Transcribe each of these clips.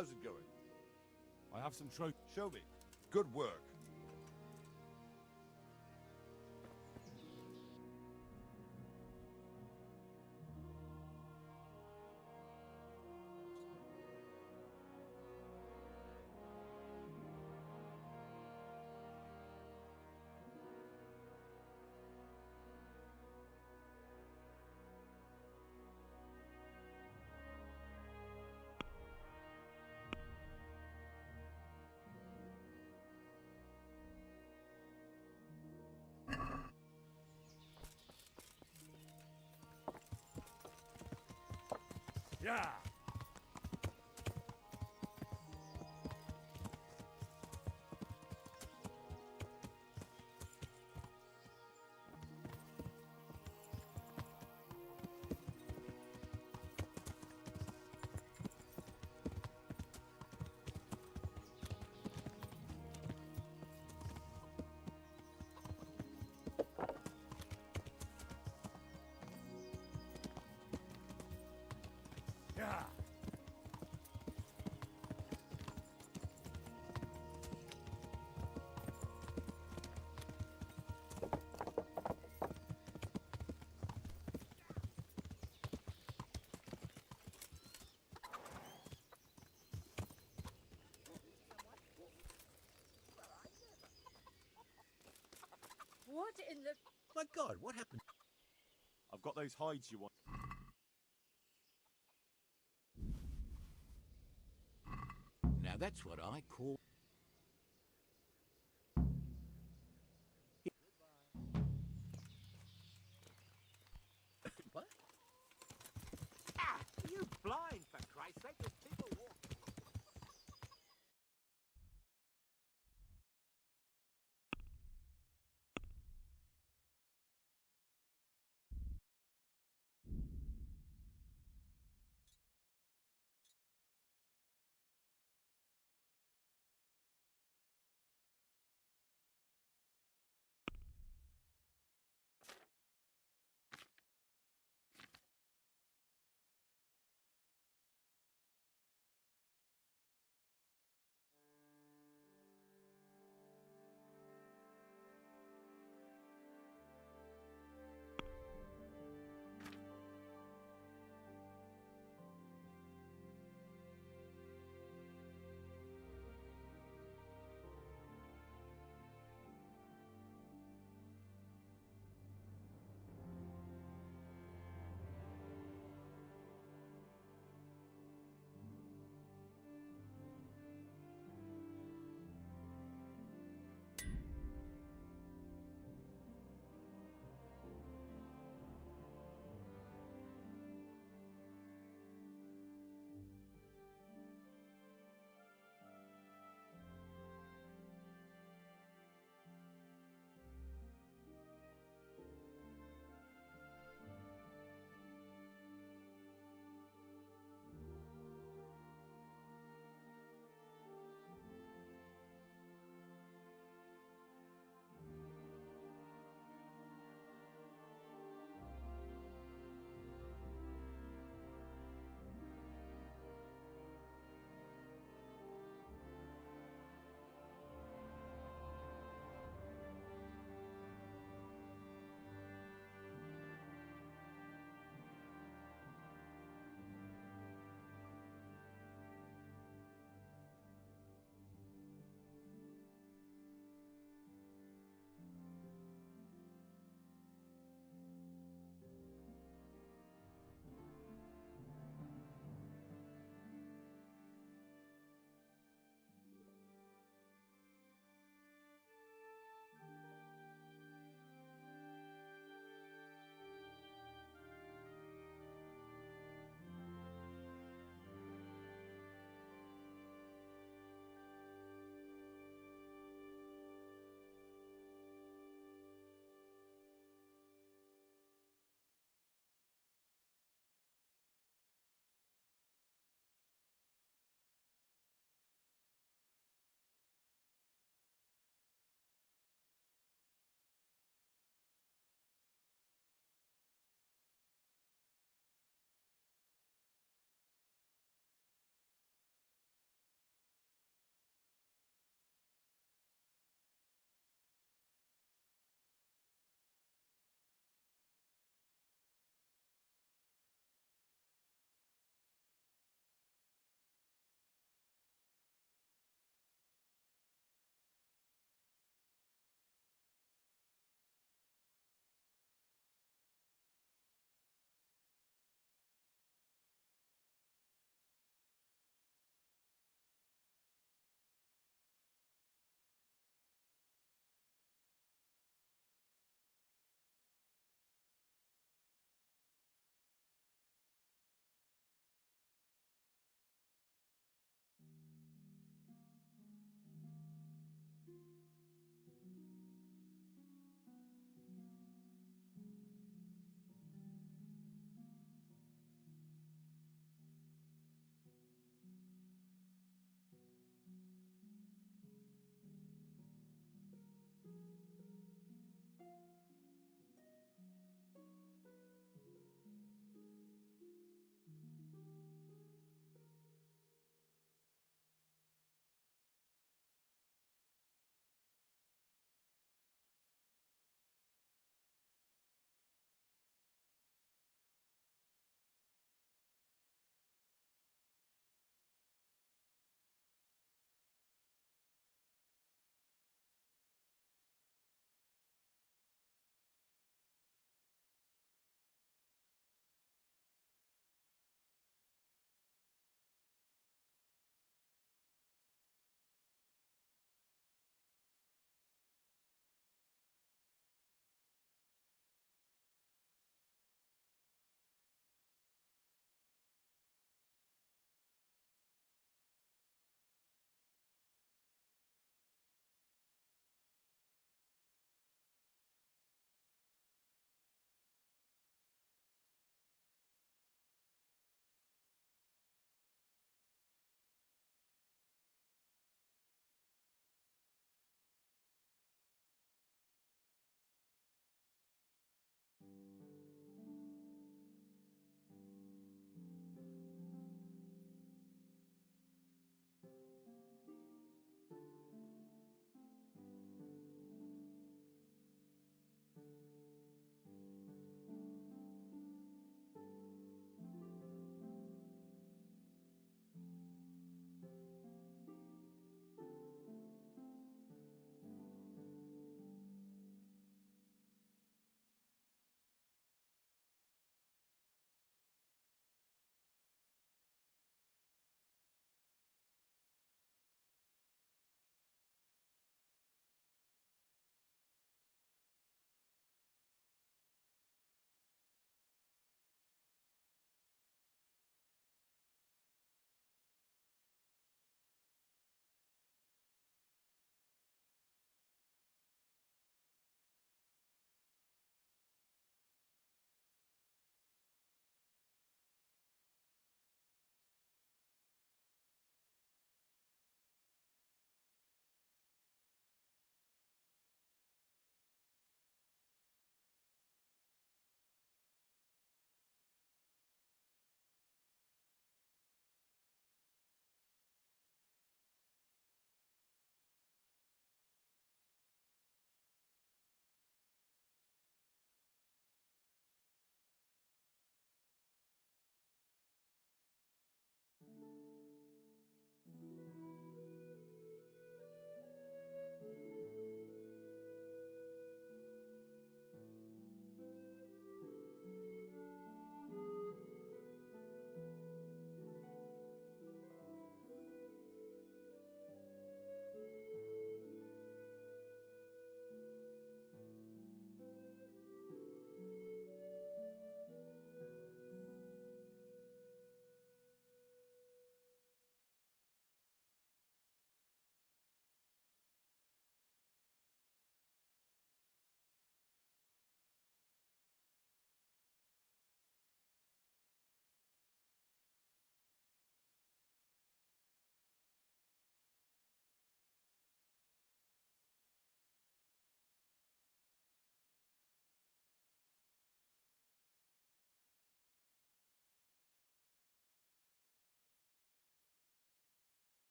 How's it going? I have some trophies. Show me. Good work. Yeah! Yeah! What in the... My God, what happened? I've got those hides you want. Now that's what I call... What? Ah! You blind, for Christ's sake! There's people walking.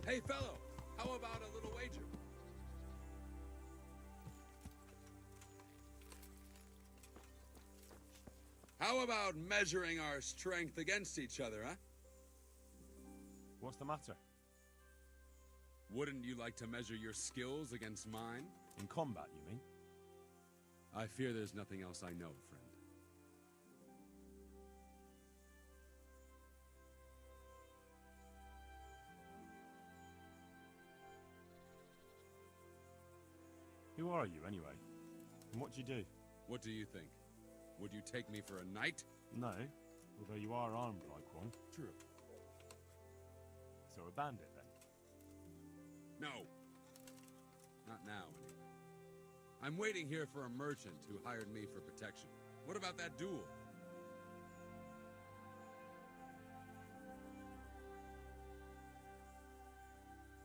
Hey, fellow, how about a little wager? How about measuring our strength against each other, huh? What's the matter? Wouldn't you like to measure your skills against mine? In combat, you mean? I fear there's nothing else I know, friend. Who are you, anyway? And what do you do? What do you think? Would you take me for a knight? No, although you are armed like one. True. So a bandit, then? No. Not now, anyway. I'm waiting here for a merchant who hired me for protection. What about that duel?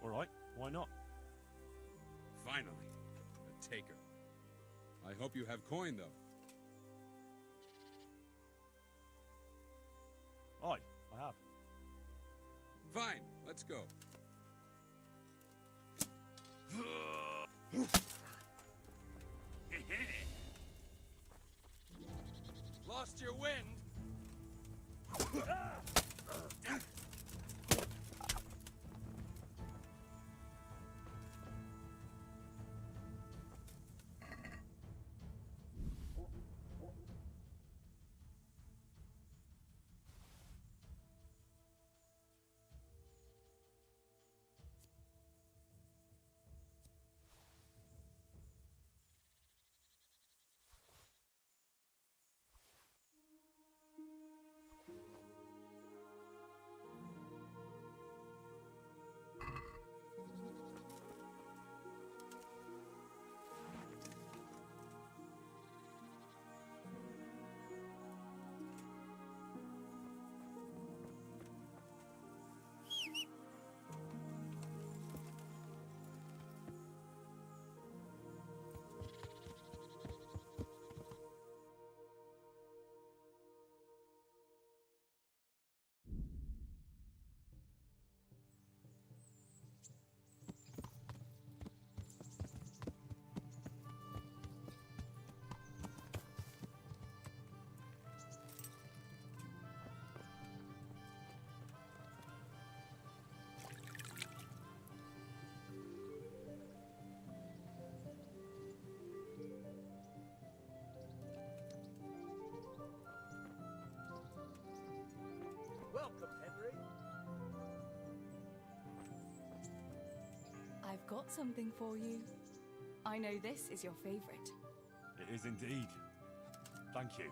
All right, why not? Finally, a taker. I hope you have coin, though. Aye, I have. Fine, let's go. Lost your wind? Welcome, Henry. I've got something for you. I know this is your favorite. It is indeed. Thank you.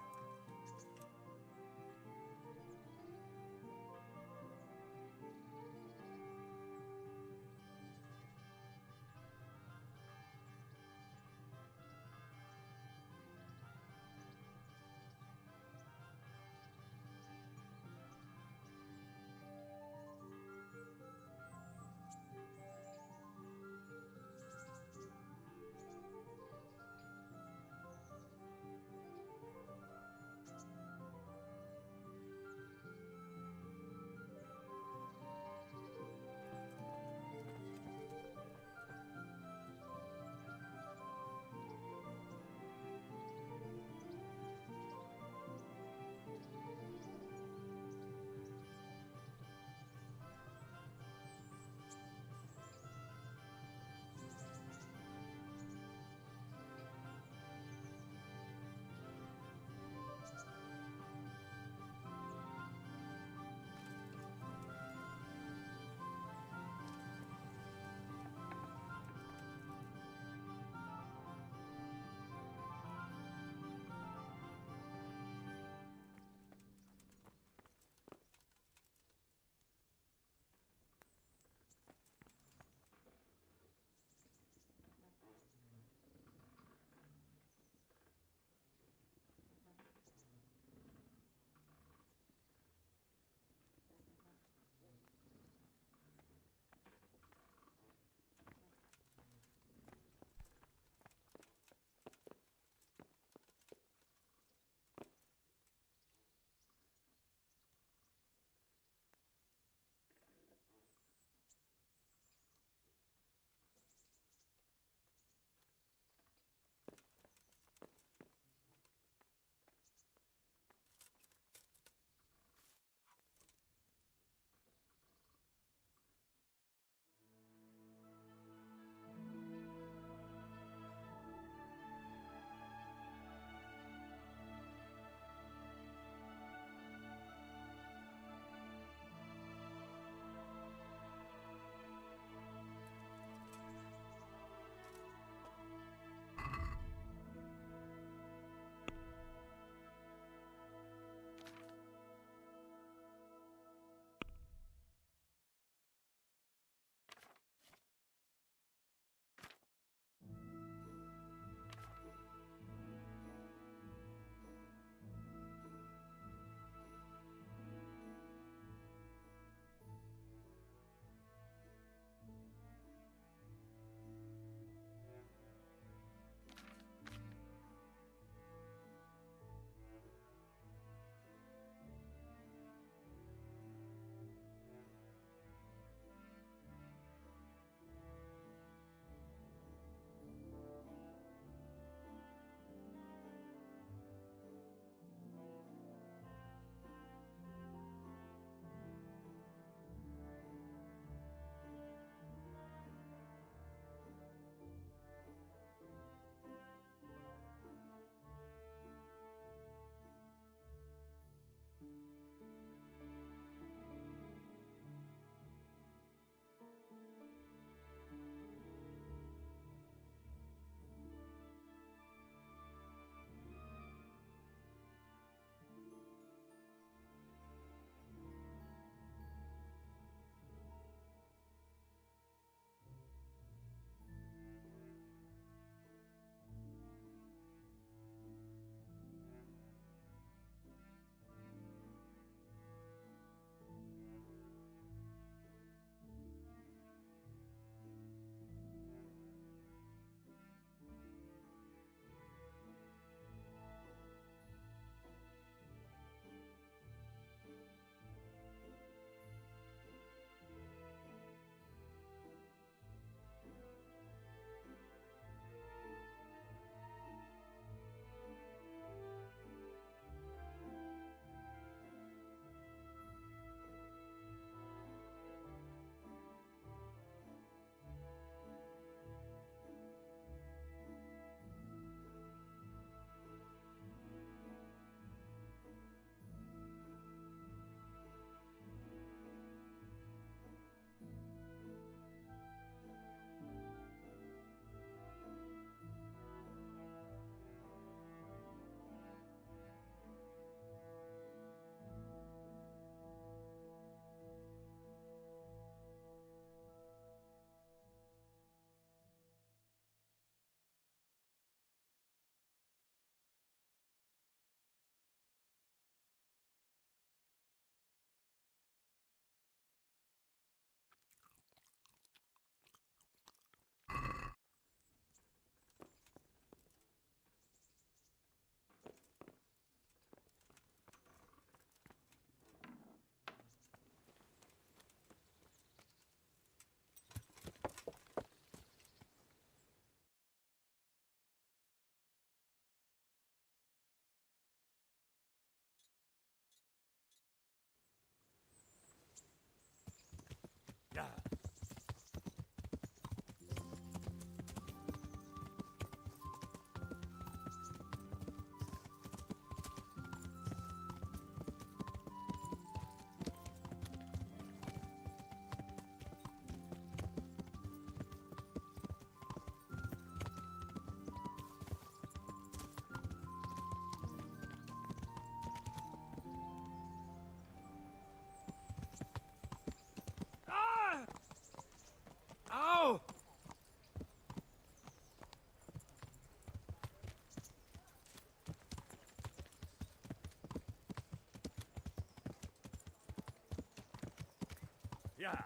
Yeah.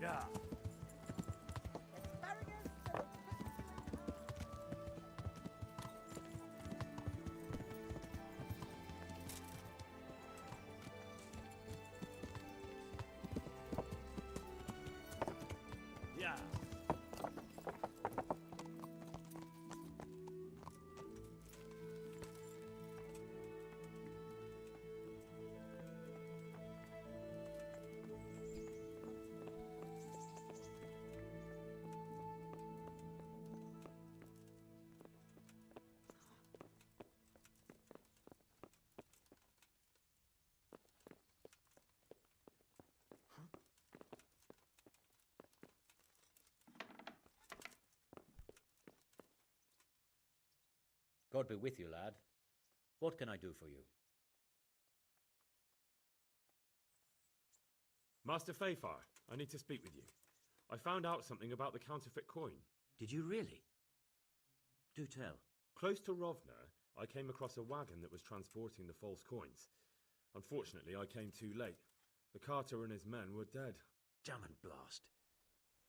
Yeah. Yeah. God be with you, lad. What can I do for you? Master Fayfar, I need to speak with you. I found out something about the counterfeit coin. Did you really? Do tell. Close to Rovna, I came across a wagon that was transporting the false coins. Unfortunately, I came too late. The carter and his men were dead. Damn and blast.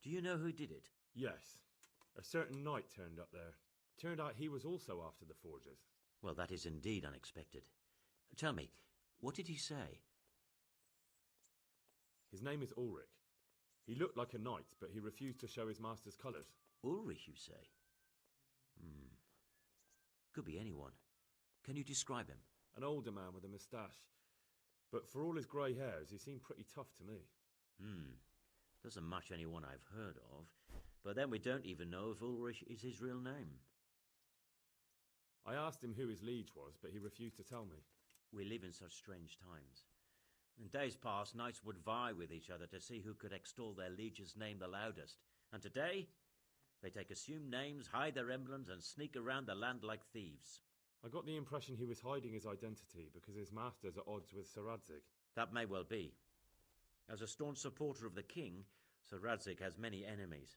Do you know who did it? Yes. A certain knight turned up there. Turned out he was also after the forgers. Well, that is indeed unexpected. Tell me, what did he say? His name is Ulrich. He looked like a knight, but he refused to show his master's colours. Ulrich, you say? Could be anyone. Can you describe him? An older man with a moustache. But for all his grey hairs, he seemed pretty tough to me. Doesn't match anyone I've heard of. But then we don't even know if Ulrich is his real name. I asked him who his liege was, but he refused to tell me. We live in such strange times. In days past, knights would vie with each other to see who could extol their liege's name the loudest. And today, they take assumed names, hide their emblems, and sneak around the land like thieves. I got the impression he was hiding his identity because his master's at odds with Sir Radzig. That may well be. As a staunch supporter of the king, Sir Radzig has many enemies.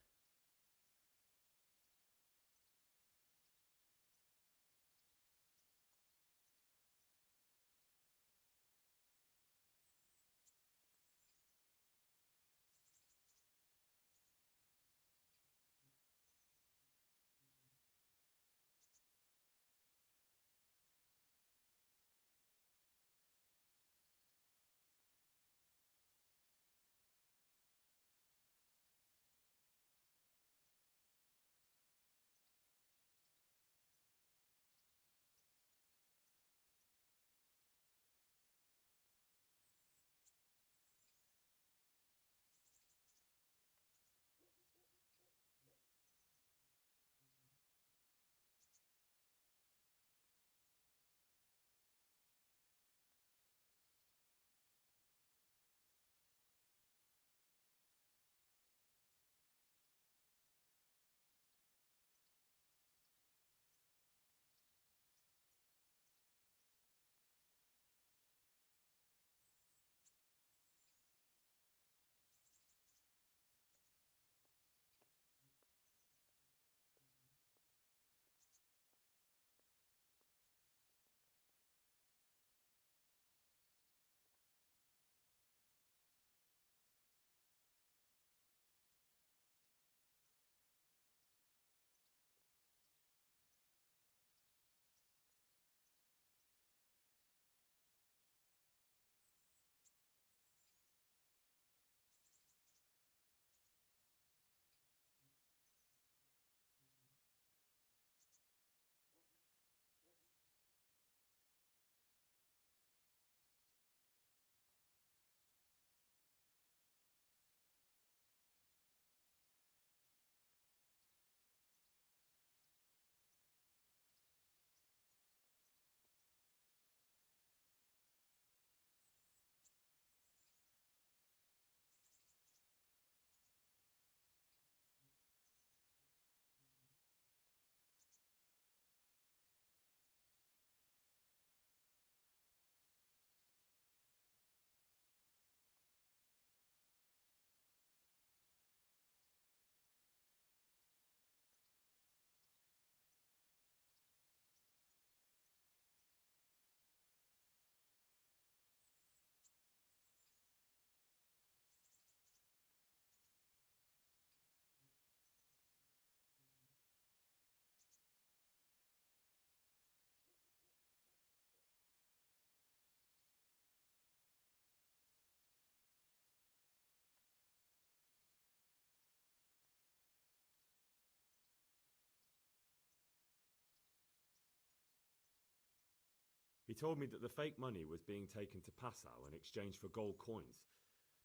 He told me that the fake money was being taken to Passau in exchange for gold coins,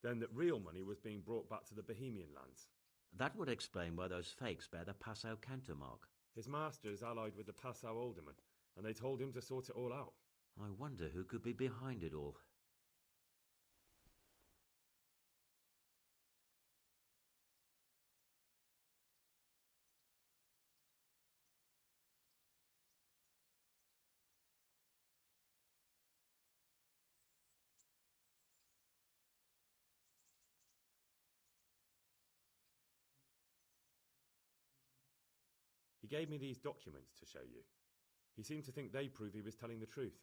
then that real money was being brought back to the Bohemian lands. That would explain why those fakes bear the Passau countermark. His master is allied with the Passau alderman, and they told him to sort it all out. I wonder who could be behind it all. He gave me these documents to show you. He seemed to think they prove he was telling the truth.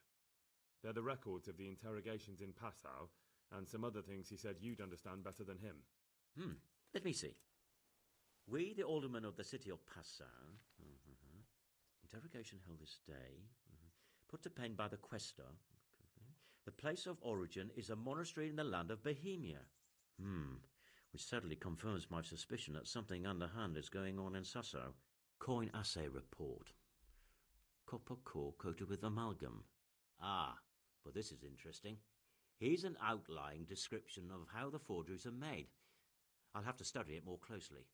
They're the records of the interrogations in Passau, and some other things he said you'd understand better than him. Let me see. We, the aldermen of the city of Passau. Interrogation held this day. Put to pen by the questor. The place of origin is a monastery in the land of Bohemia. Which certainly confirms my suspicion that something underhand is going on in Sasso. Coin assay report. Copper core coated with amalgam. But this is interesting. Here's an outline description of how the forgeries are made. I'll have to study it more closely.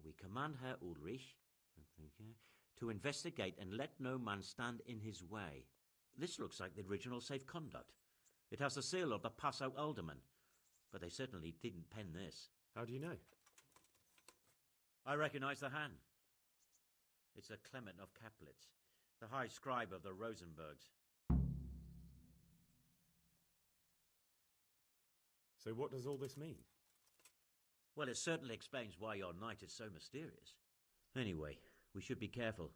We command Herr Ulrich to investigate and let no man stand in his way. This looks like the original safe conduct. It has the seal of the Passau alderman, but they certainly didn't pen this. How do you know? I recognize the hand. It's a Clement of Kaplitz, the high scribe of the Rosenbergs. So what does all this mean? Well, it certainly explains why your night is so mysterious. Anyway, we should be careful.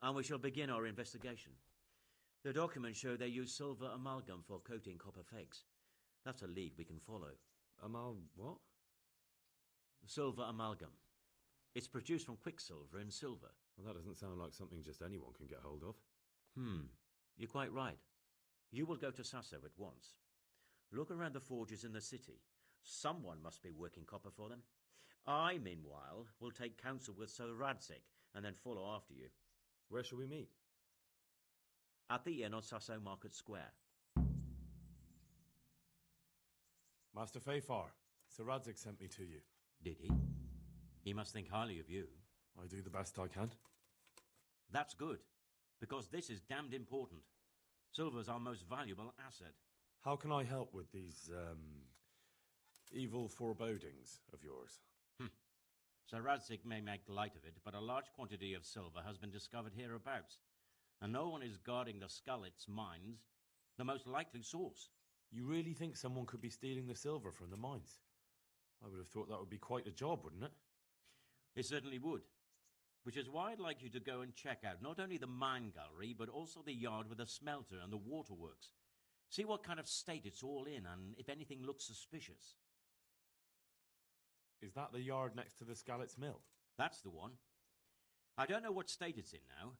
And we shall begin our investigation. The documents show they use silver amalgam for coating copper fakes. That's a lead we can follow. What? Silver amalgam. It's produced from quicksilver and silver. Well, that doesn't sound like something just anyone can get hold of. You're quite right. You will go to Sasso at once. Look around the forges in the city. Someone must be working copper for them. I, meanwhile, will take counsel with Sir Radzik and then follow after you. Where shall we meet? At the inn on Sasso Market Square. Master Fayfar, Sir Radzik sent me to you. Did he? He must think highly of you. I do the best I can. That's good, because this is damned important. Silver's our most valuable asset. How can I help with these, evil forebodings of yours? Sir Radzik may make light of it, but a large quantity of silver has been discovered hereabouts, and no one is guarding the Skullets mines, the most likely source. You really think someone could be stealing the silver from the mines? I would have thought that would be quite a job, wouldn't it? It certainly would. Which is why I'd like you to go and check out not only the mine gallery, but also the yard with the smelter and the waterworks. See what kind of state it's all in, and if anything looks suspicious. Is that the yard next to the Skalitz mill? That's the one. I don't know what state it's in now.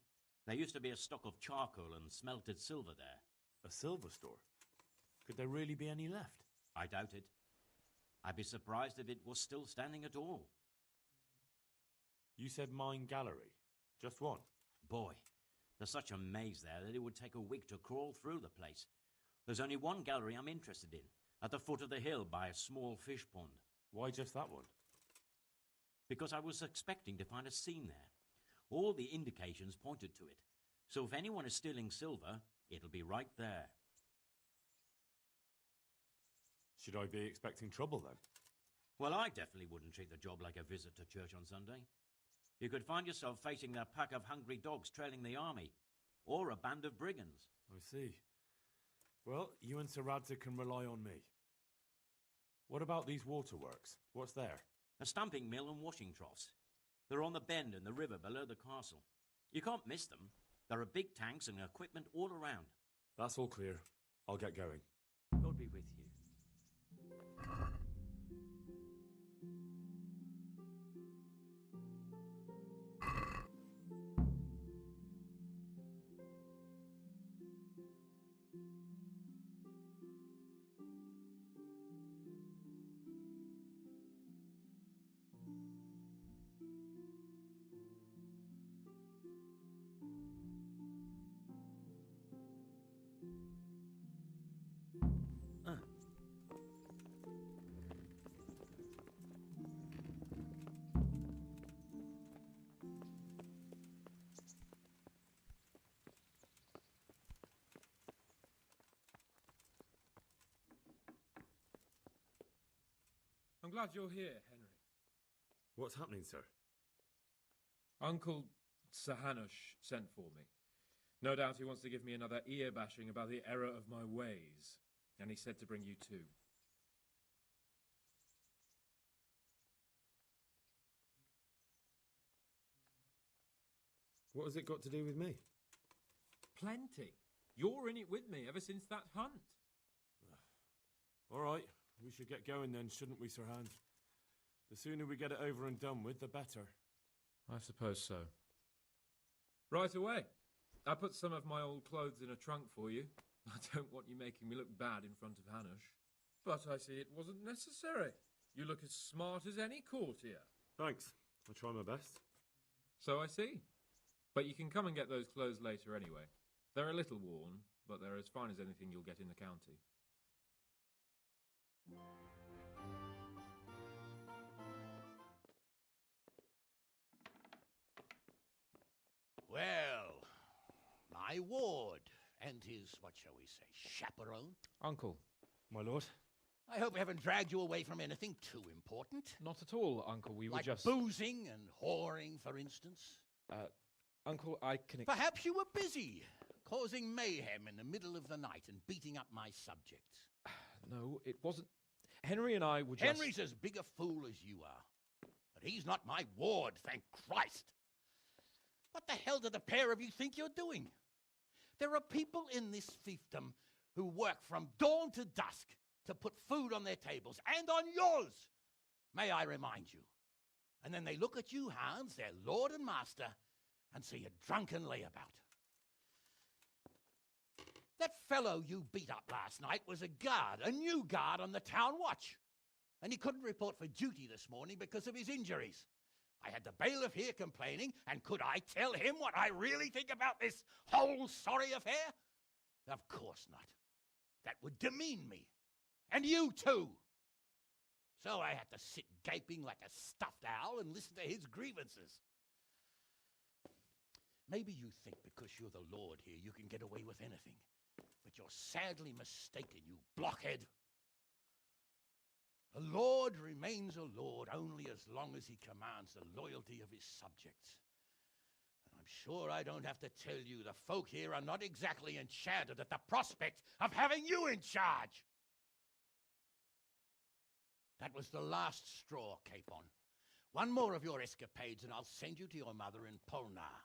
There used to be a stock of charcoal and smelted silver there. A silver store? Could there really be any left? I doubt it. I'd be surprised if it was still standing at all. You said mine gallery. Just one? Boy, there's such a maze there that it would take a week to crawl through the place. There's only one gallery I'm interested in, at the foot of the hill by a small fish pond. Why just that one? Because I was expecting to find a scene there. All the indications pointed to it. So if anyone is stealing silver, it'll be right there. Should I be expecting trouble then? Well, I definitely wouldn't treat the job like a visit to church on Sunday. You could find yourself facing a pack of hungry dogs trailing the army, or a band of brigands. I see. Well, you and Sir Radzik can rely on me. What about these waterworks? What's there? A stamping mill and washing troughs. They're on the bend in the river below the castle. You can't miss them. There are big tanks and equipment all around. That's all clear. I'll get going. God be with you. I'm glad you're here, Henry. What's happening, sir? Uncle Sahanush sent for me. No doubt he wants to give me another ear-bashing about the error of my ways, and he said to bring you too. What has it got to do with me? Plenty. You're in it with me ever since that hunt. All right, we should get going then, shouldn't we, Sir Hans? The sooner we get it over and done with, the better. I suppose so. Right away. I put some of my old clothes in a trunk for you. I don't want you making me look bad in front of Hanush. But I see it wasn't necessary. You look as smart as any courtier. Thanks. I'll try my best. So I see. But you can come and get those clothes later anyway. They're a little worn, but they're as fine as anything you'll get in the county. Well, my ward and his, what shall we say, chaperone. Uncle. My lord? I hope we haven't dragged you away from anything too important. Not at all, Uncle. We were like just... boozing and whoring, for instance. Uncle, I can... Perhaps you were busy, causing mayhem in the middle of the night and beating up my subjects. No, it wasn't... Henry and I were just... Henry's as big a fool as you are. But he's not my ward, thank Christ. What the hell do the pair of you think you're doing? There are people in this fiefdom who work from dawn to dusk to put food on their tables, and on yours, may I remind you. And then they look at you, Hans, their lord and master, and see a drunken layabout. That fellow you beat up last night was a guard, a new guard on the town watch. And he couldn't report for duty this morning because of his injuries. I had the bailiff here complaining, and could I tell him what I really think about this whole sorry affair? Of course not. That would demean me. And you too. So I had to sit gaping like a stuffed owl and listen to his grievances. Maybe you think because you're the lord here you can get away with anything. But you're sadly mistaken, you blockhead. A lord remains a lord only as long as he commands the loyalty of his subjects. And I'm sure I don't have to tell you the folk here are not exactly enchanted at the prospect of having you in charge. That was the last straw, Capon. One more of your escapades and I'll send you to your mother in Polnar.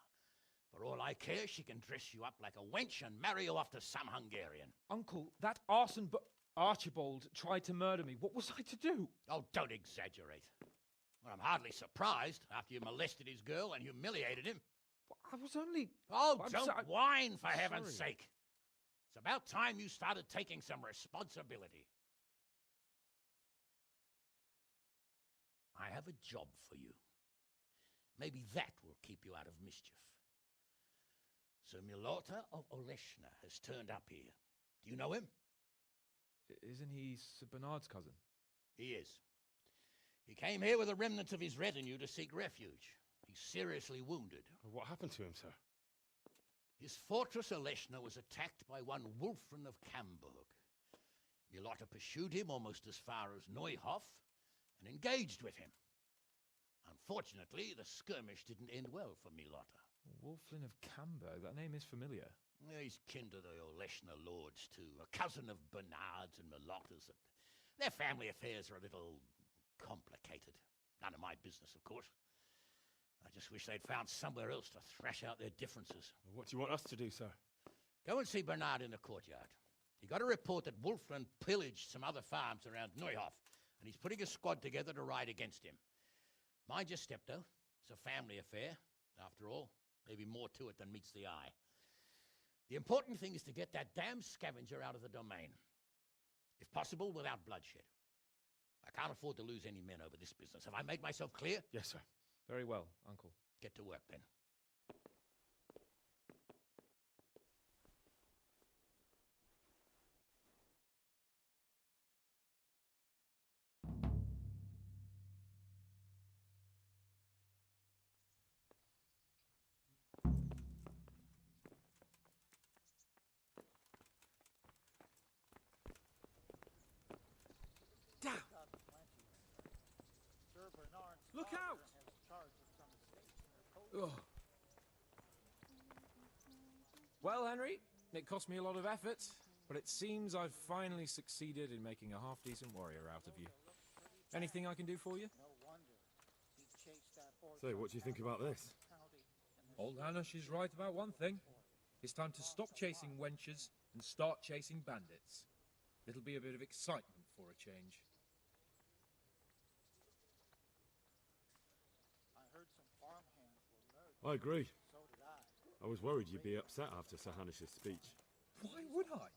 For all I care, she can dress you up like a wench and marry you off to some Hungarian. Uncle, that arson Archibald tried to murder me. What was I to do? Oh, don't exaggerate. Well, I'm hardly surprised after you molested his girl and humiliated him. I was only... Oh, I'm don't whine, for heaven's sake. It's about time you started taking some responsibility. I have a job for you. Maybe that will keep you out of mischief. Sir Milota of Oleshna has turned up here. Do you know him? Isn't he Sir Bernard's cousin? He is. He came here with a remnant of his retinue to seek refuge. He's seriously wounded. What happened to him, sir? His fortress Oleshna was attacked by one Wulfrin of Camburg. Milota pursued him almost as far as Neuhof and engaged with him. Unfortunately, the skirmish didn't end well for Milota. Wulflin of Camburg? That name is familiar. Yeah, he's kin to the Oleshna lords, too. A cousin of Bernard's and Milota's. Their family affairs are a little complicated. None of my business, of course. I just wish they'd found somewhere else to thrash out their differences. What do you want us to do, sir? Go and see Bernard in the courtyard. He got a report that Wulflin pillaged some other farms around Neuhof, and he's putting a squad together to ride against him. Mind your step, though. It's a family affair, after all. Maybe more to it than meets the eye. The important thing is to get that damn scavenger out of the domain. If possible, without bloodshed. I can't afford to lose any men over this business. Have I made myself clear? Yes, sir. Very well, Uncle. Get to work, then. Look out! Ugh. Well, Henry, it cost me a lot of effort, but it seems I've finally succeeded in making a half-decent warrior out of you. Anything I can do for you? So, what do you think about this? Old Hanush is right about one thing. It's time to stop chasing wenches and start chasing bandits. It'll be a bit of excitement for a change. I heard some farmhands were murdered. I agree. So did I. I was worried you'd be upset after Sir Hanish's speech. Why would I?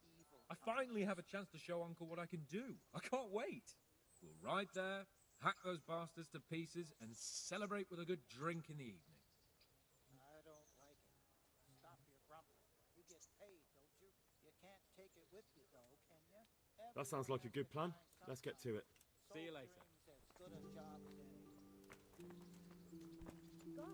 I finally have a chance to show Uncle what I can do. I can't wait. We'll ride there, hack those bastards to pieces, and celebrate with a good drink in the evening. I don't like it. Stop your grumbling. You get paid, don't you? You can't take it with you, though, can you? That sounds like a good plan. Let's get to it. See you later. As good a job as any. Go.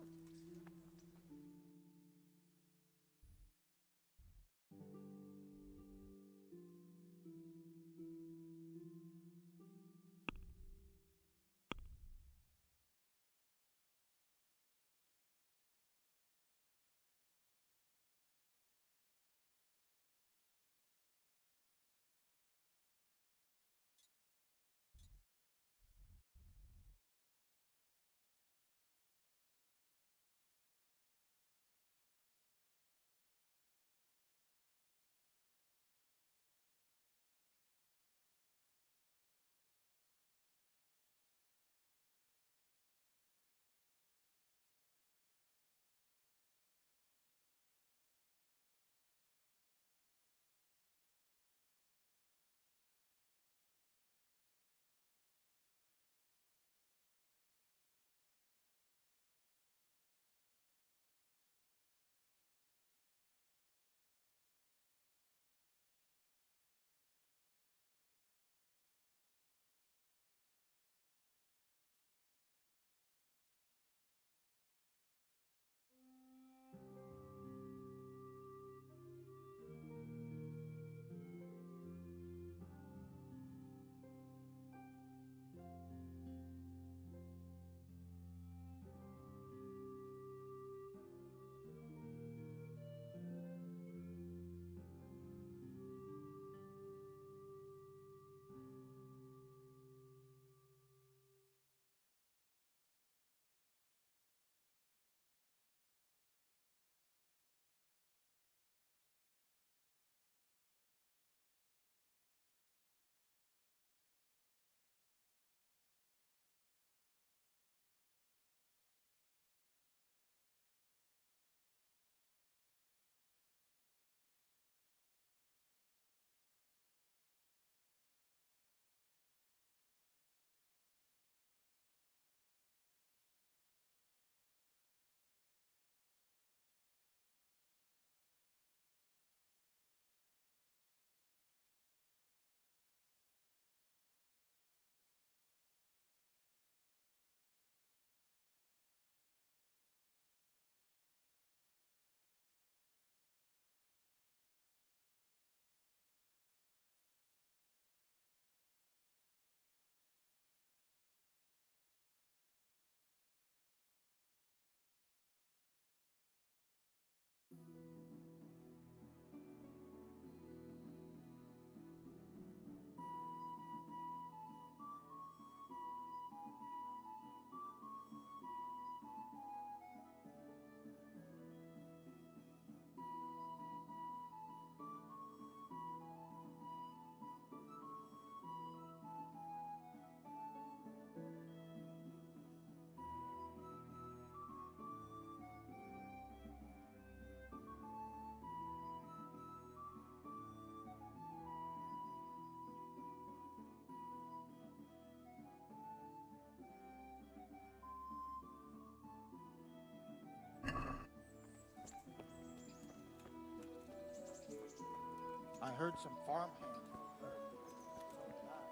I heard some farmhands were murdered. So did I.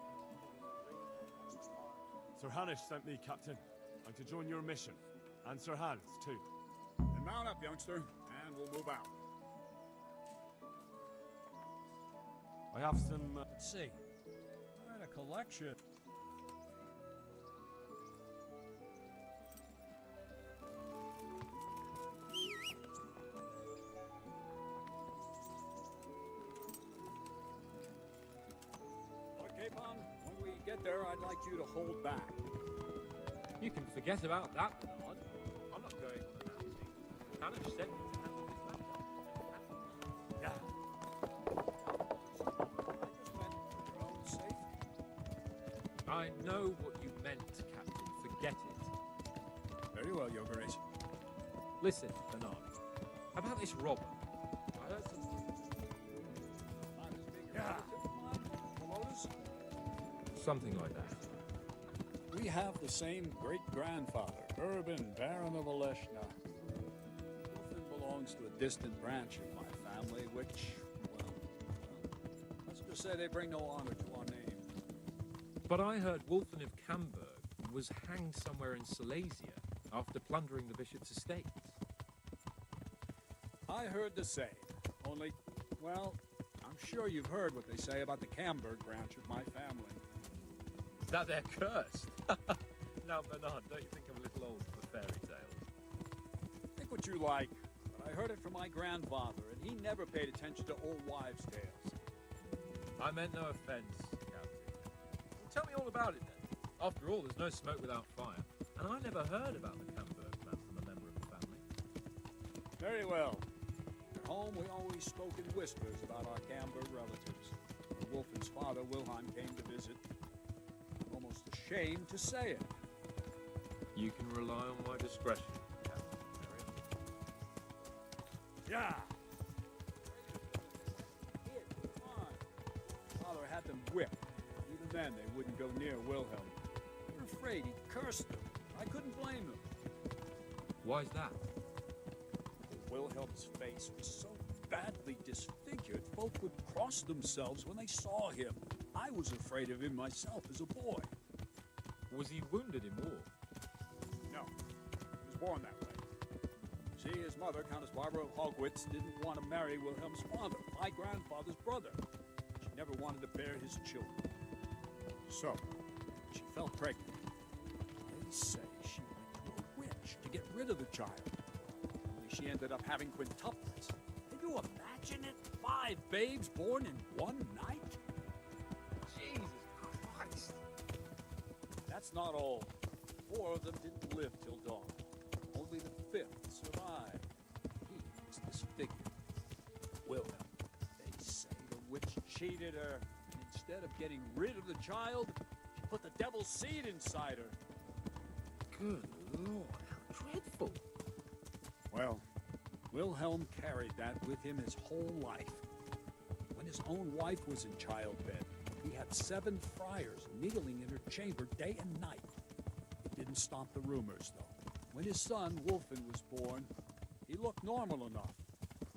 It was a raid on Sir Hanish sent me, Captain. I'm to join your mission. And Sir Hans, too. Then mount up, youngster, and we'll move out. I have some... Let's see. Quite a collection. Capon, when we get there, I'd like you to hold back. You can forget about that, Bernard. I'm not going. Hanish said me to handle this matter. Yeah. I know what you meant, Captain. Forget it. Very well, Your Grace. Listen, Bernard. About this robber. I heard some... Yeah. Something like that. We have the same great-grandfather, Urban, Baron of Oleshna. Wolfen belongs to a distant branch of my family, which, well, let's just say they bring no honor to our name. But I heard Wolfen of Camberg was hanged somewhere in Silesia after plundering the bishop's estates. I heard the same. Only, well, I'm sure you've heard what they say about the Camberg branch of my family. That they're cursed. Now, Bernard, don't you think I'm a little old for fairy tales? Think what you like, but I heard it from my grandfather, and he never paid attention to old wives' tales. I meant no offense, Captain. Well, tell me all about it then. After all, there's no smoke without fire, and I never heard about the Camberg clan from a member of the family. Very well. At home, we always spoke in whispers about our Camberg relatives. When Wolfen's father, Wilhelm, came to visit, I'm almost ashamed to say it. You can rely on my discretion, Captain. Yeah. Father had them whipped. Even then, they wouldn't go near Wilhelm. They were afraid he'd curse them. I couldn't blame them. Why's that? Wilhelm's face was so badly disfigured, folk would cross themselves when they saw him. I was afraid of him myself as a boy. Was he wounded in war? No, he was born that way. See, his mother, Countess Barbara of Hogwitz, didn't want to marry Wilhelm's father, my grandfather's brother. She never wanted to bear his children. So, she fell pregnant. They say she went to a witch to get rid of the child. Only she ended up having quintuplets. Can you imagine it? 5 babes born in one night? Jesus Christ! That's not all. 4 of them didn't live till dawn. Only the 5th survived. He was disfigured. Wilhelm, they say the witch cheated her, and instead of getting rid of the child, she put the devil's seed inside her. Good Lord, how dreadful. Well, Wilhelm carried that with him his whole life. When his own wife was in childbed, he had 7 friars kneeling in her chamber day and night. It didn't stop the rumors, though. When his son, Wolfen, was born, he looked normal enough,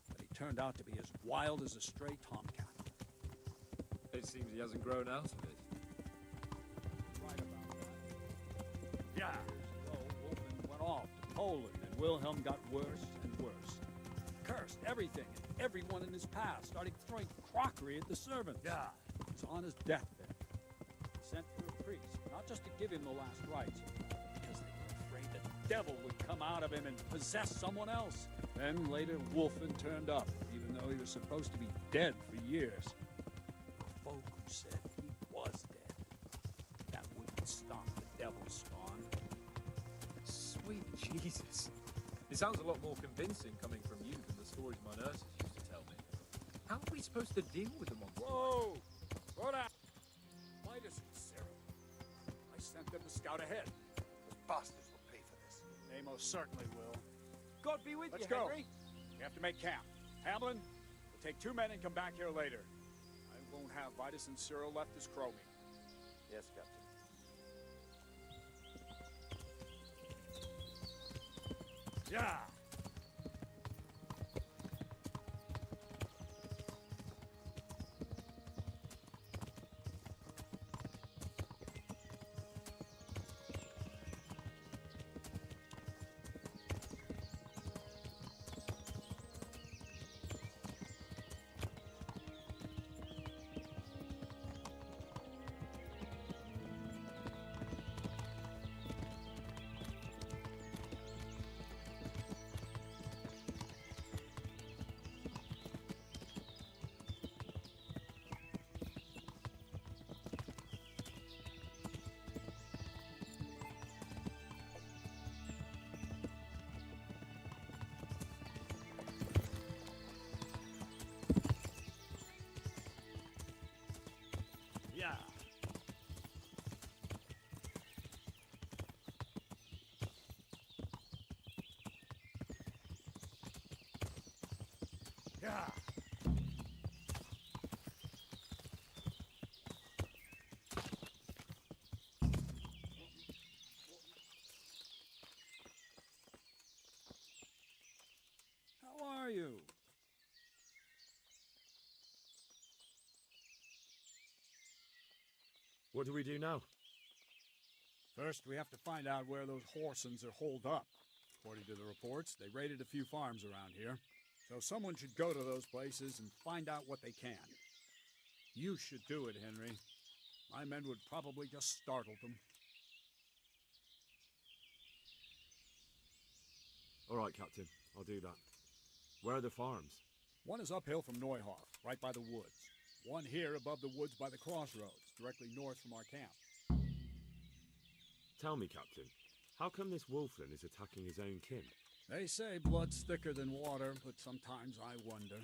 but he turned out to be as wild as a stray tomcat. It seems he hasn't grown out of it. Right about that. Yeah, so Wolfen went off to Poland, and Wilhelm got worse and worse. Cursed everything and everyone in his path, started throwing crockery at the servants. Yeah. He was on his deathbed. He sent for a priest, not just to give him the last rites, because they were afraid the devil would come out of him and possess someone else. Then later, Wolfen turned up, even though he was supposed to be dead for years. Folk who said he was dead. That wouldn't stop the devil's spawn. Sweet Jesus. It sounds a lot more convincing coming from you than the stories my nurses used to tell me. How are we supposed to deal with the monster? Whoa! Slow down! Midas and Sarah. I sent them to scout ahead. Those bastards will pay for this. They most certainly will. God be with Let's you, go. Henry. We have to make camp. Hamlin, we'll take 2 men and come back here later. I won't have Vitus and Cyril left as crowing. Yes, Captain. Yeah! Yeah. How are you? What do we do now? First, we have to find out where those Horsons are holed up. According to the reports, they raided a few farms around here. So someone should go to those places and find out what they can. You should do it, Henry. My men would probably just startle them. All right, Captain. I'll do that. Where are the farms? One is uphill from Neuhoff, right by the woods. One here above the woods by the crossroads, directly north from our camp. Tell me, Captain, how come this wolfling is attacking his own kin? They say blood's thicker than water, but sometimes I wonder.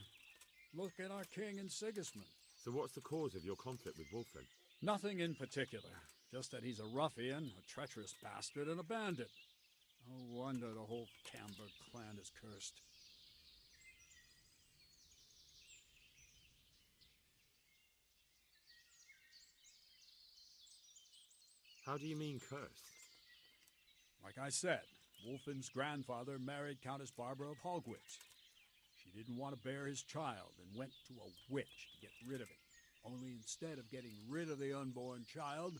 Look at our king and Sigismund. So what's the cause of your conflict with wolfling? Nothing in particular, just that he's a ruffian, a treacherous bastard, and a bandit. No wonder the whole Camber clan is cursed. How do you mean cursed? Like I said, Wolfin's grandfather married Countess Barbara of Hogwitz. She didn't want to bear his child and went to a witch to get rid of it. Only instead of getting rid of the unborn child,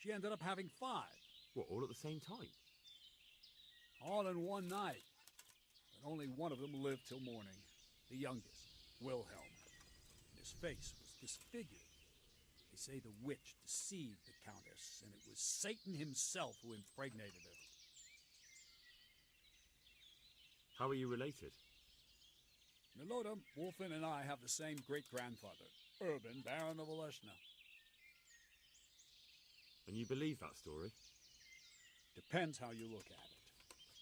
she ended up having 5. What, all at the same time? All in one night. But only one of them lived till morning. The youngest, Wilhelm. And his face was disfigured. They say the witch deceived the Countess, and it was Satan himself who impregnated her. How are you related? Milota, Wolfin, and I have the same great-grandfather, Urban, Baron of Oleshna. And you believe that story? Depends how you look at it.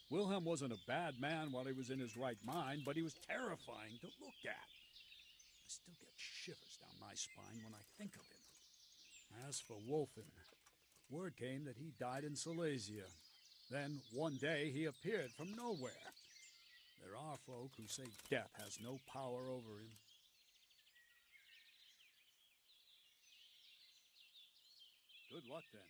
Wilhelm wasn't a bad man while he was in his right mind, but he was terrifying to look at. I still get shivers down my spine when I think of him. As for Wolfen, word came that he died in Silesia. Then, one day, he appeared from nowhere. There are folk who say death has no power over him. Good luck, then.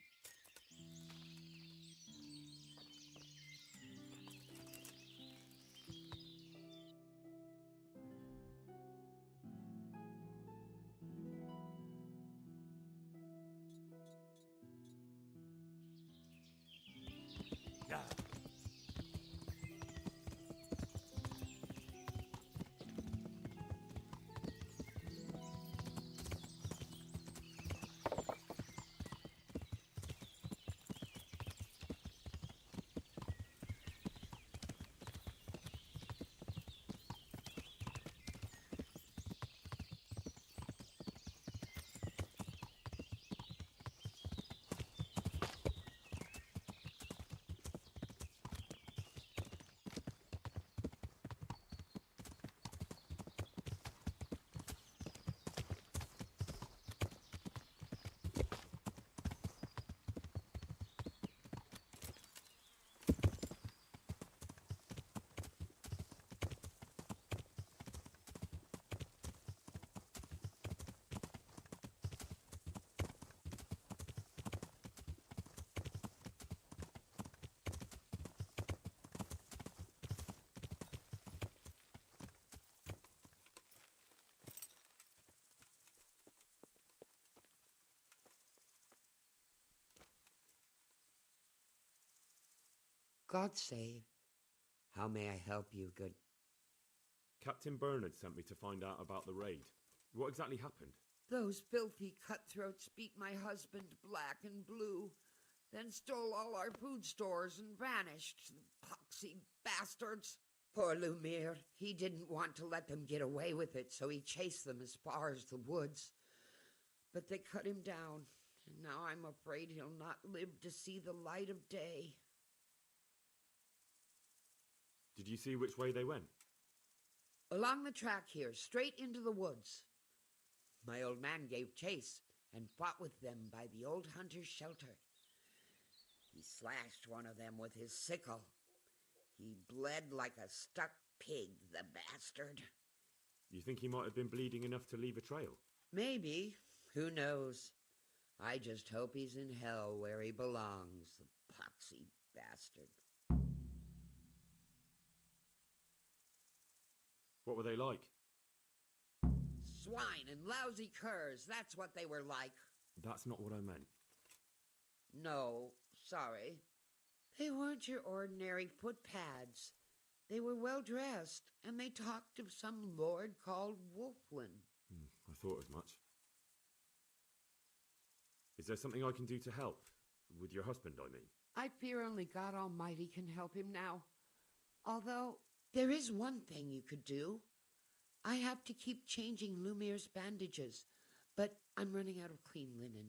God save. How may I help you, good? Captain Bernard sent me to find out about the raid. What exactly happened? Those filthy cutthroats beat my husband black and blue, then stole all our food stores and vanished, the poxy bastards. Poor Lumiere, he didn't want to let them get away with it, so he chased them as far as the woods. But they cut him down, and now I'm afraid he'll not live to see the light of day. Did you see which way they went? Along the track here, straight into the woods. My old man gave chase and fought with them by the old hunter's shelter. He slashed one of them with his sickle. He bled like a stuck pig, the bastard. You think he might have been bleeding enough to leave a trail? Maybe. Who knows? I just hope he's in hell where he belongs, the poxy bastard. What were they like? Swine and lousy curs, that's what they were like. That's not what I meant. No, sorry. They weren't your ordinary footpads. They were well dressed, and they talked of some lord called Wolflin. I thought as much. Is there something I can do to help? With your husband, I mean. I fear only God Almighty can help him now. Although, there is one thing you could do. I have to keep changing Lumire's bandages, but I'm running out of clean linen,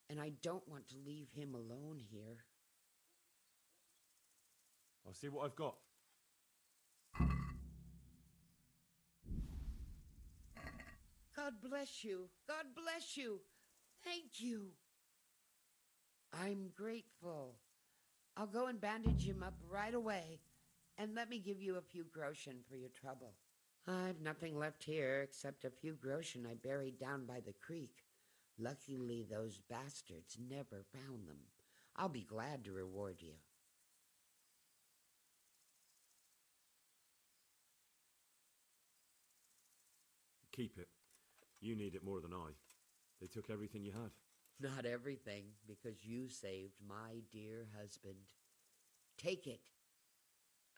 and I don't want to leave him alone here. I'll see what I've got. God bless you. God bless you. Thank you. I'm grateful. I'll go and bandage him up right away, and let me give you a few groschen for your trouble. I've nothing left here except a few groschen I buried down by the creek. Luckily, those bastards never found them. I'll be glad to reward you. Keep it. You need it more than I. They took everything you had. Not everything, because you saved my dear husband. Take it.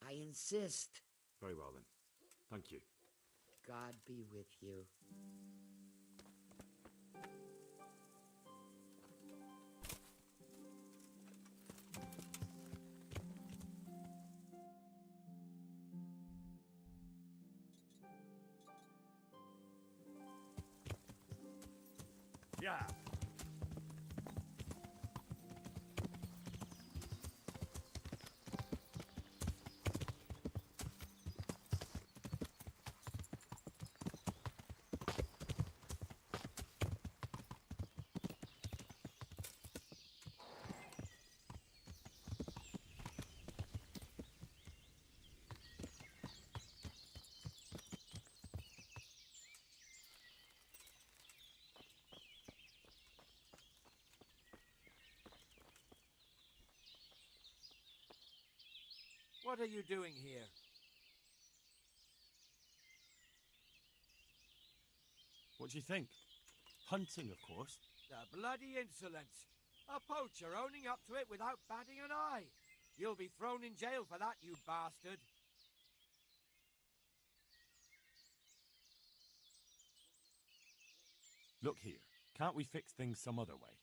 I insist. Very well then. Thank you. God be with you. Yeah. What are you doing here? What do you think? Hunting, of course. The bloody insolence! A poacher owning up to it without batting an eye! You'll be thrown in jail for that, you bastard! Look here, can't we fix things some other way?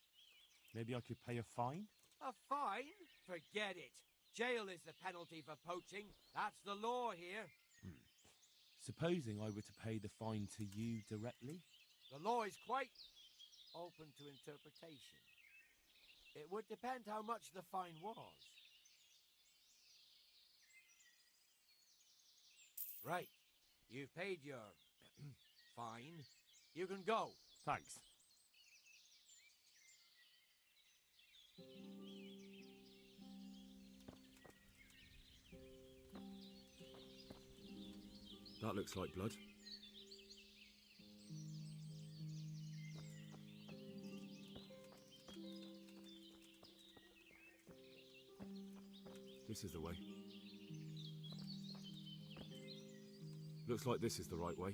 Maybe I could pay a fine? A fine? Forget it! Jail is the penalty for poaching. That's the law here. Supposing I were to pay the fine to you directly? The law is quite open to interpretation. It would depend how much the fine was. Right. You've paid your fine. You can go. Thanks. That looks like blood. This is the way. Looks like this is the right way.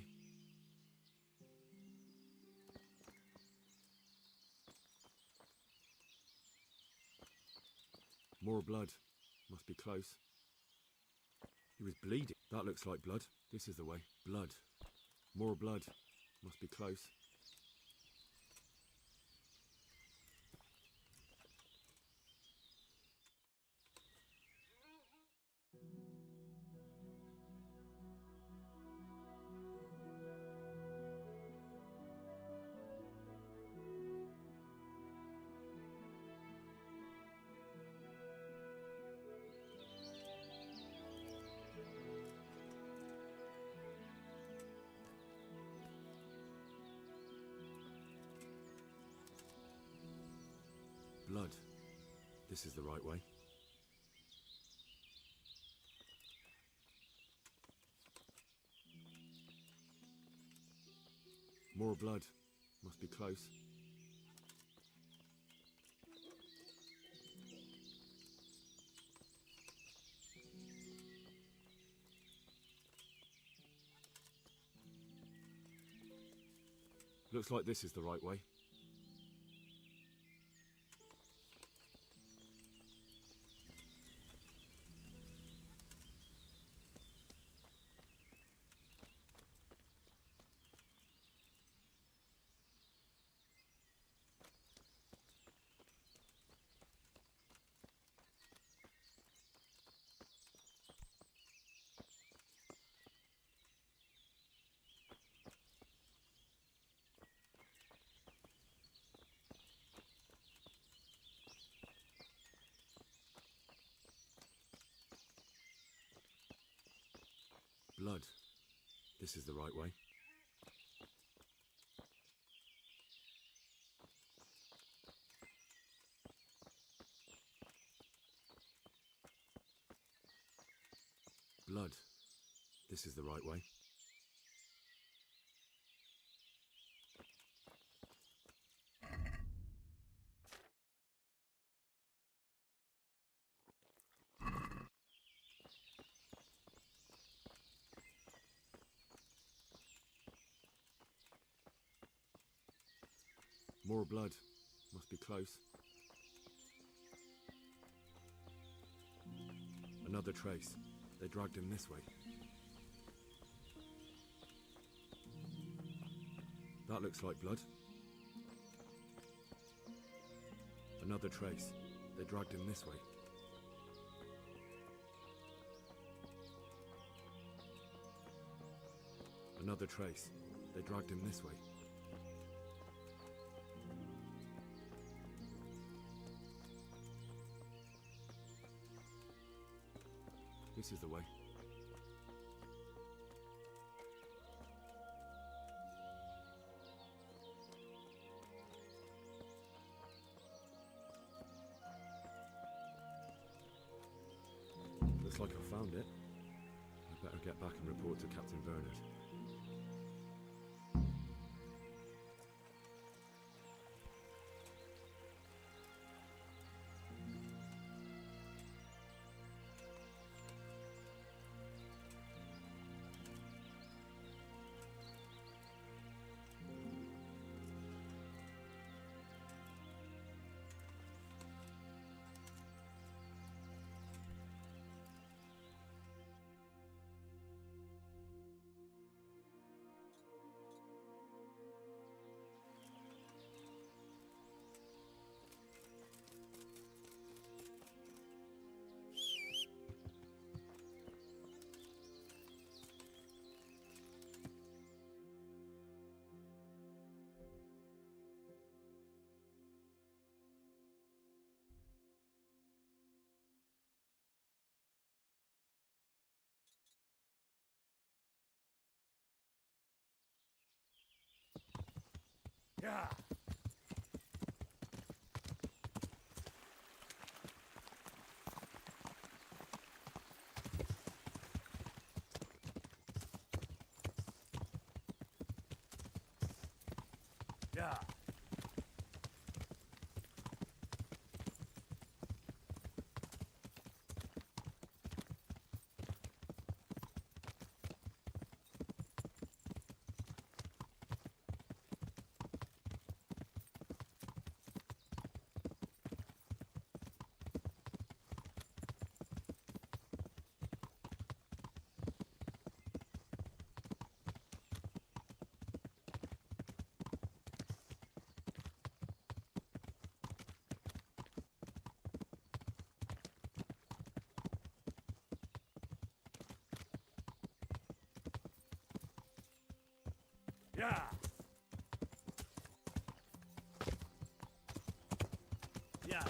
More blood. Must be close. He was bleeding. That looks like blood. This is the way. Blood. More blood. Must be close. Blood. This is the right way. More blood. Must be close. Looks like this is the right way. Blood. This is the right way. Blood. This is the right way. More blood. Must be close. Another trace. They dragged him this way. That looks like blood. Another trace. They dragged him this way. Another trace. They dragged him this way. This is the way. Looks like I found it. I better get back and report to Captain Bernard. Yeah. Yeah. Yeah. Yeah.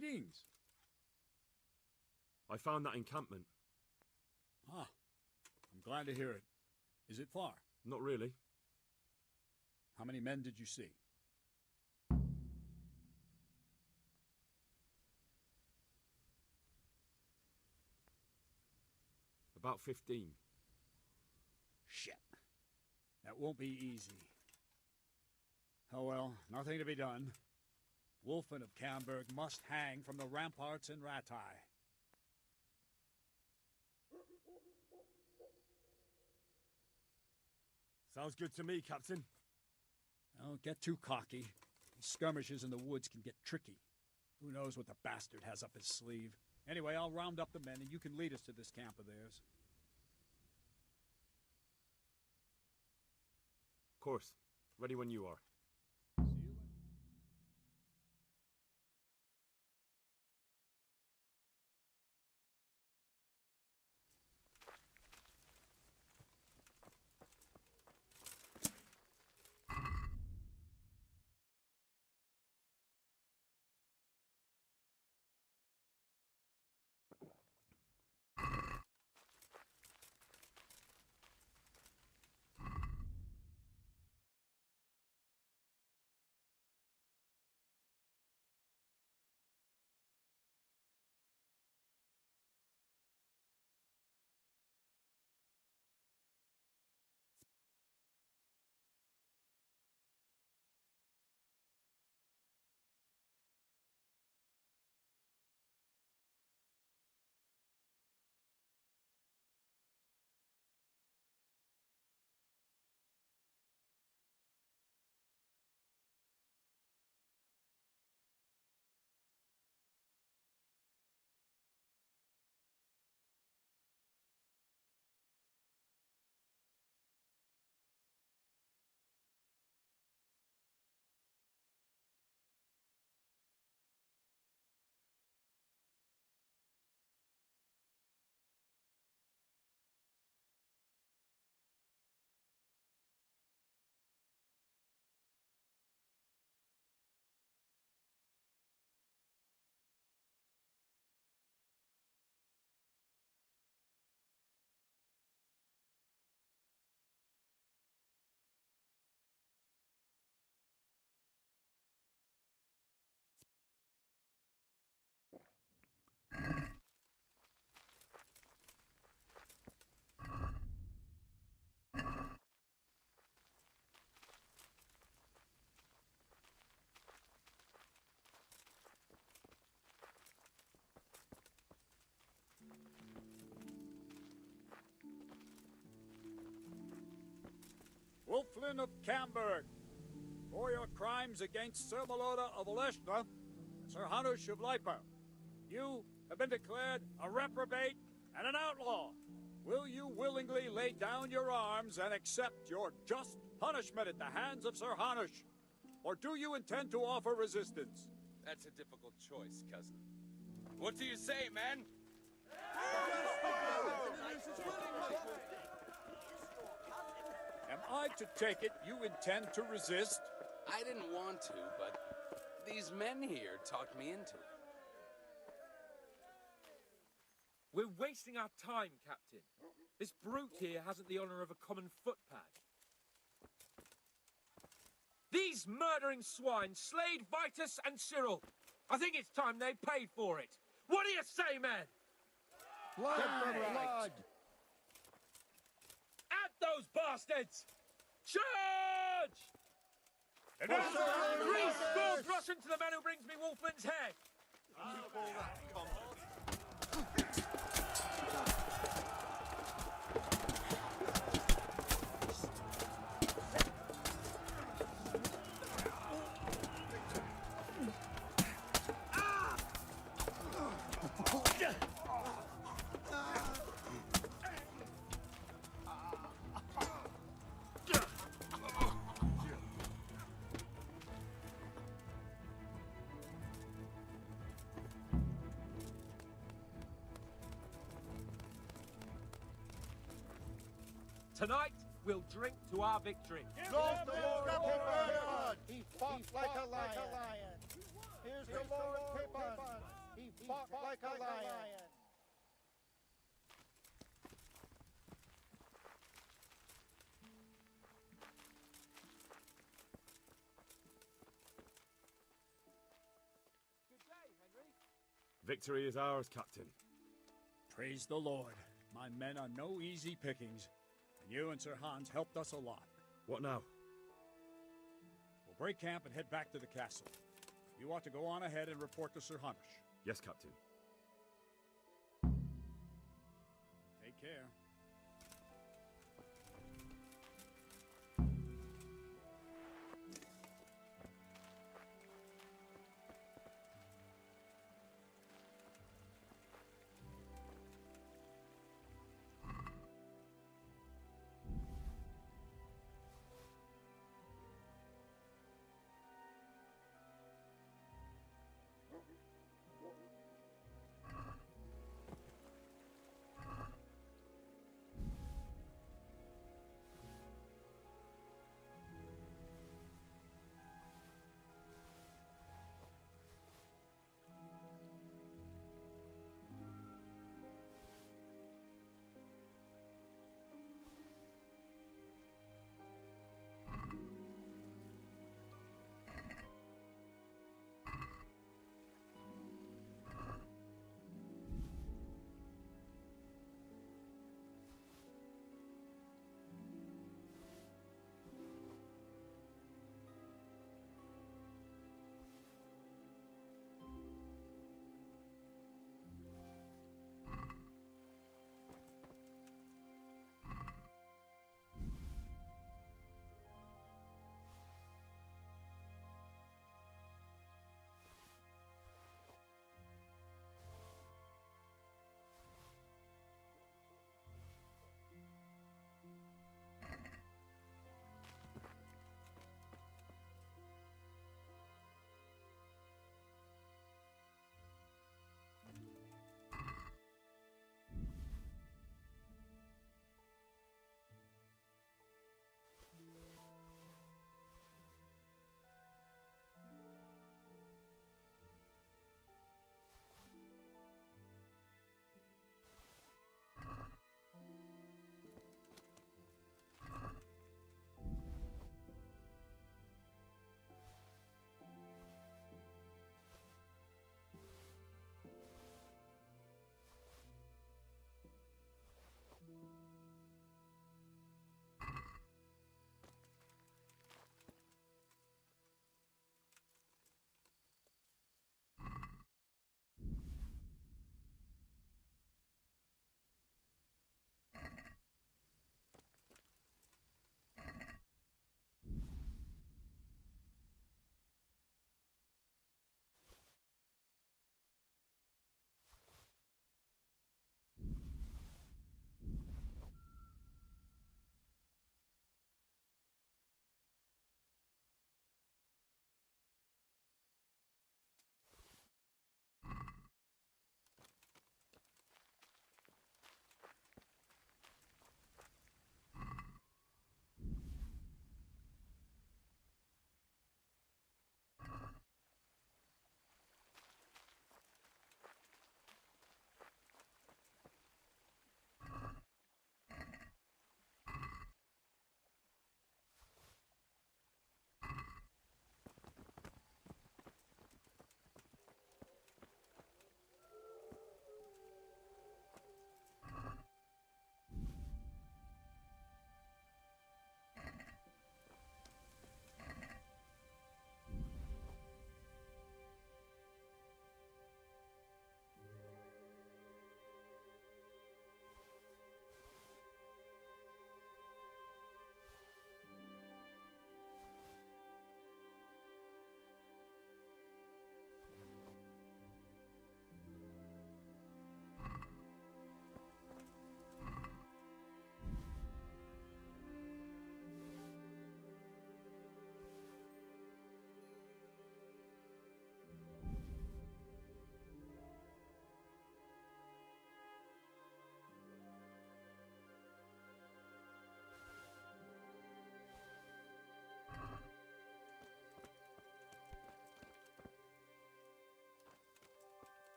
Greetings. I found that encampment. Ah, I'm glad to hear it. Is it far? Not really. How many men did you see? About 15. Shit. That won't be easy. Oh well, nothing to be done. Wolfen of Camberg must hang from the ramparts in Ratai. Sounds good to me, Captain. Don't get too cocky. These skirmishes in the woods can get tricky. Who knows what the bastard has up his sleeve. Anyway, I'll round up the men and you can lead us to this camp of theirs. Of course. Ready when you are. Wolflin of Camberg, for your crimes against Sir Meloda of Oleshna and Sir Hanush of Lipa, you have been declared a reprobate and an outlaw. Will you willingly lay down your arms and accept your just punishment at the hands of Sir Hanush? Or do you intend to offer resistance? That's a difficult choice, cousin. What do you say, man? Am I to take it you intend to resist? I didn't want to, but these men here talked me into it. We're wasting our time, Captain. This brute here hasn't the honor of a common footpad. These murdering swine slayed Vitus and Cyril. I think it's time they paid for it. What do you say, men? Blood for blood! At those bastards! Charge! Enough! 3 thrust into the man who brings me Wolfman's head! Tonight, we'll drink to our victory. He fought like a lion. Here's the Lord Capon. Walk like a lion. Good day, Henry. Victory is ours, Captain. Praise the Lord. My men are no easy pickings. And you and Sir Hans helped us a lot. What now? We'll break camp and head back to the castle. You ought to go on ahead and report to Sir Hanush. Yes, Captain. Take care.